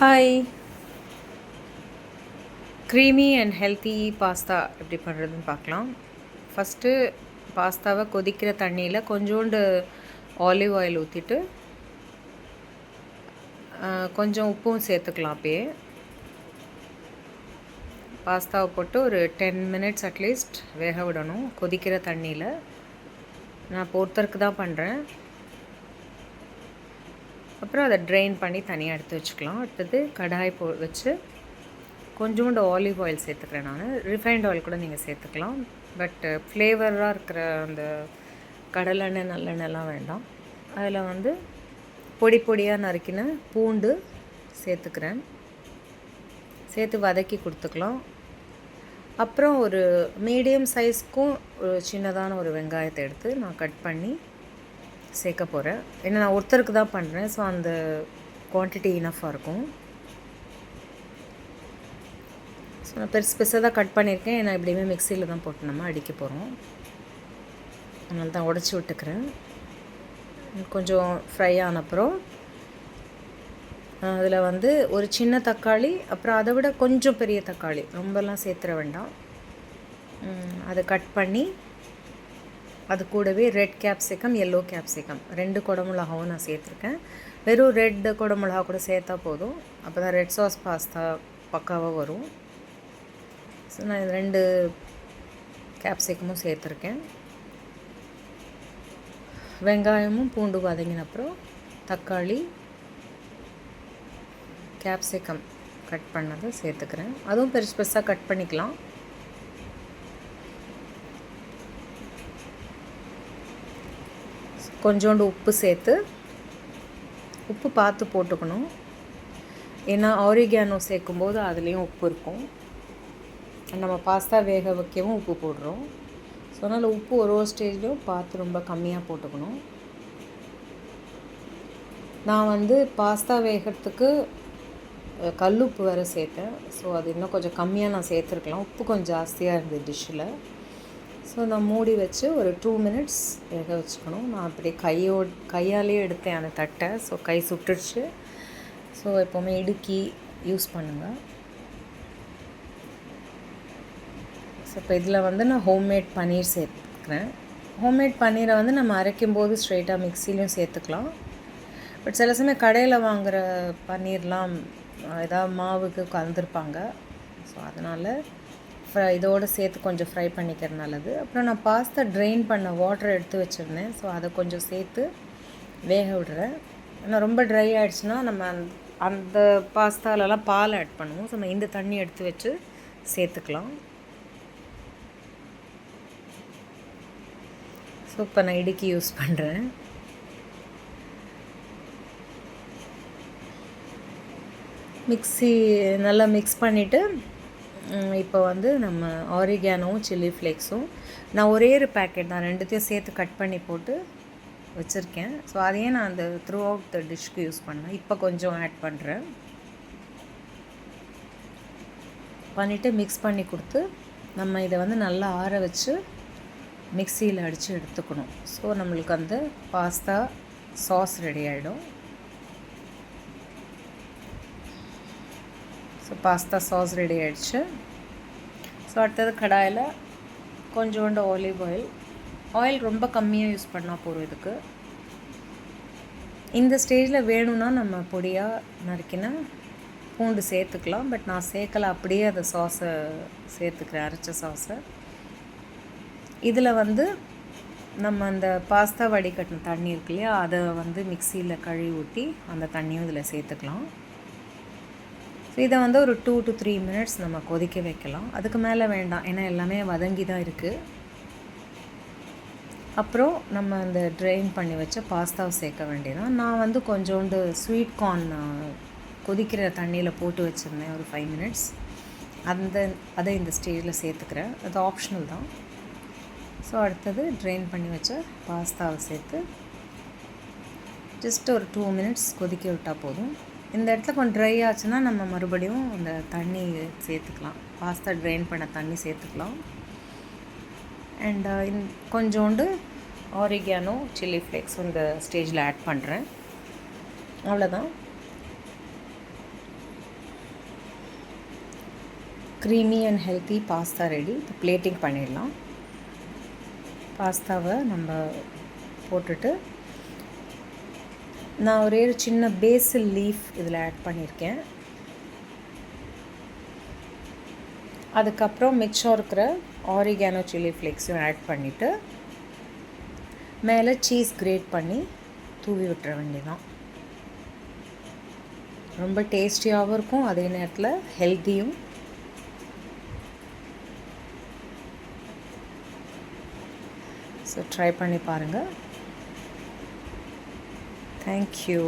Hi. Creamy and healthy pasta எப்படி பண்ணுறதுன்னு பார்க்கலாம். ஃபஸ்ட்டு பாஸ்தாவை கொதிக்கிற தண்ணியில் கொஞ்சோண்டு ஆலிவ் ஆயில் ஊற்றிட்டு கொஞ்சம் உப்பும் சேர்த்துக்கலாம். அப்பயே பாஸ்தாவை போட்டு ஒரு 10 மினிட்ஸ் அட்லீஸ்ட் வேக விடணும் கொதிக்கிற தண்ணியில். நான் ஒருத்தருக்கு தான் பண்ணுறேன். அப்புறம் அதை ட்ரெயின் பண்ணி தனியாக எடுத்து வச்சுக்கலாம். அடுத்தது கடாய் வச்சு கொஞ்சோண்டு ஆலிவ் ஆயில் சேர்த்துக்கிறேன். நான் ரிஃபைண்ட் ஆயில் கூட நீங்கள் சேர்த்துக்கலாம். பட் ஃப்ளேவராக இருக்கிற அந்த கடலெண்ணெய் நல்லெண்ணெய்லாம் வேண்டாம். அதில் பொடி பொடியாக நறுக்கின பூண்டு சேர்த்துக்கிறேன். சேர்த்து வதக்கி கொடுத்துக்கலாம். அப்புறம் ஒரு மீடியம் சைஸ்க்கும் ஒரு சின்னதான ஒரு வெங்காயத்தை எடுத்து நான் கட் பண்ணி சேர்க்க போகிறேன். ஏன்னா நான் ஒருத்தருக்கு தான் பண்ணுறேன். ஸோ அந்த குவான்டிட்டி இனஃபாக இருக்கும். ஸோ நான் பெருசாக தான் கட் பண்ணியிருக்கேன். ஏன்னா எப்படியுமே மிக்சியில் தான் போட்டு நம்ம அடிக்க போகிறோம். அதனால தான் உடச்சி விட்டுக்கிறேன். கொஞ்சம் ஃப்ரை ஆனப்புறம் அதில் ஒரு சின்ன தக்காளி, அப்புறம் அதை விட கொஞ்சம் பெரிய தக்காளி, ரொம்பலாம் சேர்த்துற வேண்டாம், அதை கட் பண்ணி அது கூடவே ரெட் கேப்சிகம், எல்லோ கேப்சிகம் 2 குடமிளகாவும் நான் சேர்த்துருக்கேன். வெறும் ரெட் குடமிளகா கூட சேர்த்தா போதும். அப்போ தான் ரெட் சாஸ் பாஸ்தா பக்காவாக வரும். ஸோ நான் 2 கேப்சிகமும் சேர்த்துருக்கேன். வெங்காயமும் பூண்டு வதங்கினப்புறம் தக்காளி, கேப்சிகம் கட் பண்ணதை சேர்த்துக்கிறேன். அதுவும் பெருசாக கட் பண்ணிக்கலாம். கொஞ்சோண்டு உப்பு சேர்த்து, உப்பு பார்த்து போட்டுக்கணும். ஏன்னா ஆரிகானோ சேர்க்கும்போது அதுலேயும் உப்பு இருக்கும். நம்ம பாஸ்தா வேக வைக்கவும் உப்பு போடுறோம். ஸோ அதனால் உப்பு ஒரு ஸ்டேஜ்லேயும் பார்த்து ரொம்ப கம்மியாக போட்டுக்கணும். நான் பாஸ்தா வேகிறதுக்கு கல்லுப்பு வேறு சேர்த்தேன். ஸோ அது இன்னும் கொஞ்சம் கம்மியாக நான் சேர்த்துருக்கலாம். உப்பு கொஞ்சம் ஜாஸ்தியாக இருந்தது டிஷ்ஷில். ஸோ நான் மூடி வச்சு ஒரு 2 மினிட்ஸ் வேக வச்சுக்கணும். நான் அப்படியே கையாலேயே எடுத்தேன் அந்த தட்டை. ஸோ கை சுட்டுடுச்சு. ஸோ எப்போவுமே இடுக்கி யூஸ் பண்ணுங்கள். ஸோ இப்போ இதில் நான் ஹோம்மேட் பன்னீர் சேர்த்துக்கிறேன். ஹோம்மேட் பன்னீரை நம்ம அரைக்கும்போது ஸ்ட்ரெயிட்டாக மிக்சிலையும் சேர்த்துக்கலாம். பட் சில சமயம் கடையில் வாங்குகிற பன்னீர்லாம் ஏதாவது மாவுக்கு கலந்துருப்பாங்க. ஸோ அதனால் இதோடு சேர்த்து கொஞ்சம் ஃப்ரை பண்ணிக்கிறது நல்லது. அப்புறம் நான் பாஸ்தா ட்ரெயின் பண்ண வாட்டரை எடுத்து வச்சுருந்தேன். ஸோ அதை கொஞ்சம் சேர்த்து வேக விடுறேன். ஏன்னா ரொம்ப ட்ரை ஆகிடுச்சுன்னா நம்ம அந்த பாஸ்தாலெலாம் பால் ஆட் பண்ணுவோம். ஸோ நம்ம இந்த தண்ணி எடுத்து வச்சு சேர்த்துக்கலாம். ஸோ இப்போ நான் இடுக்கி யூஸ் பண்ணுறேன். மிக்ஸி நல்லா மிக்ஸ் பண்ணிவிட்டு இப்போ நம்ம ஆரிகானோவும் சில்லி ஃப்ளேக்ஸும் நான் ஒரே ஒரு பேக்கெட் தான் 2த்தையும் சேர்த்து கட் பண்ணி போட்டு வச்சுருக்கேன். ஸோ அதையே நான் அந்த த்ரூ அவுட் த டிஷ்க்கு யூஸ் பண்ணேன். இப்போ கொஞ்சம் ஆட் பண்ணுறேன். பண்ணிவிட்டு மிக்ஸ் பண்ணி கொடுத்து நம்ம இதை நல்லா ஆற வச்சு மிக்சியில் அடித்து எடுத்துக்கணும். ஸோ நம்மளுக்கு அந்த பாஸ்தா சாஸ் ரெடி ஆகிடும். ஸோ பாஸ்தா சாஸ் ரெடி ஆகிடுச்சு. ஸோ அடுத்தது கடாயில் கொஞ்சோண்டு ஆலிவ் ஆயில் ரொம்ப கம்மியாக யூஸ் பண்ணால் போதும். இதுக்கு இந்த ஸ்டேஜில் வேணும்னா நம்ம பொடியாக நறுக்கினா பூண்டு சேர்த்துக்கலாம். பட் நான் சேர்க்கலை, அப்படியே அந்த சாஸை சேர்த்துக்கிறேன், அரைச்ச சாஸை. இதில் நம்ம அந்த பாஸ்தா வடிகட்டின தண்ணி இருக்கு இல்லையா, அதை மிக்சியில் கழுவி ஊற்றி அந்த தண்ணியும் இதில் சேர்த்துக்கலாம். ஸோ இதை ஒரு 2 to 3 மினிட்ஸ் நம்ம கொதிக்க வைக்கலாம். அதுக்கு மேலே வேண்டாம், ஏன்னா எல்லாமே வதங்கி தான் இருக்குது. அப்புறம் நம்ம அந்த ட்ரெயின் பண்ணி வச்ச பாஸ்தாவை சேர்க்க வேண்டியதான். நான் கொஞ்சோண்டு ஸ்வீட் கார்ன் கொதிக்கிற தண்ணியில் போட்டு வச்சுருந்தேன் ஒரு 5 மினிட்ஸ். அதை இந்த ஸ்டேஜில் சேர்த்துக்கிறேன். அது ஆப்ஷனல் தான். ஸோ அடுத்தது ட்ரெயின் பண்ணி வச்ச பாஸ்தாவை சேர்த்து ஜஸ்ட் ஒரு 2 மினிட்ஸ் கொதிக்க விட்டால் போதும். இந்த இடத்துல கொஞ்சம் ட்ரை ஆச்சுன்னா நம்ம மறுபடியும் அந்த தண்ணி சேர்த்துக்கலாம். பாஸ்தா ட்ரெயின் பண்ண தண்ணி சேர்த்துக்கலாம். அண்ட் கொஞ்சோண்டு ஆரிகானோ சில்லி ஃப்ளேக்ஸ் இந்த ஸ்டேஜில் ஆட் பண்ணுறேன். அவ்வளோதான். Creamy and healthy pasta ready. இப்போ பிளேட்டிங் பண்ணிடலாம். பாஸ்தாவை நம்ம போட்டுட்டு நான் ஒரே ஒரு சின்ன பேசில் லீஃப் இதில் ஆட் பண்ணியிருக்கேன். அதுக்கப்புறம் மிச்சம் இருக்கிற ஆரிகானோ சில்லி ஃப்ளேக்ஸையும் ஆட் பண்ணிவிட்டு மேலே சீஸ் கிரேட் பண்ணி தூவி விட்டுற வேண்டியதான். ரொம்ப டேஸ்டியாகவும் இருக்கும், அதே நேரத்தில் ஹெல்த்தியும். ஸோ ட்ரை பண்ணி பாருங்கள். தேங்க்யூ.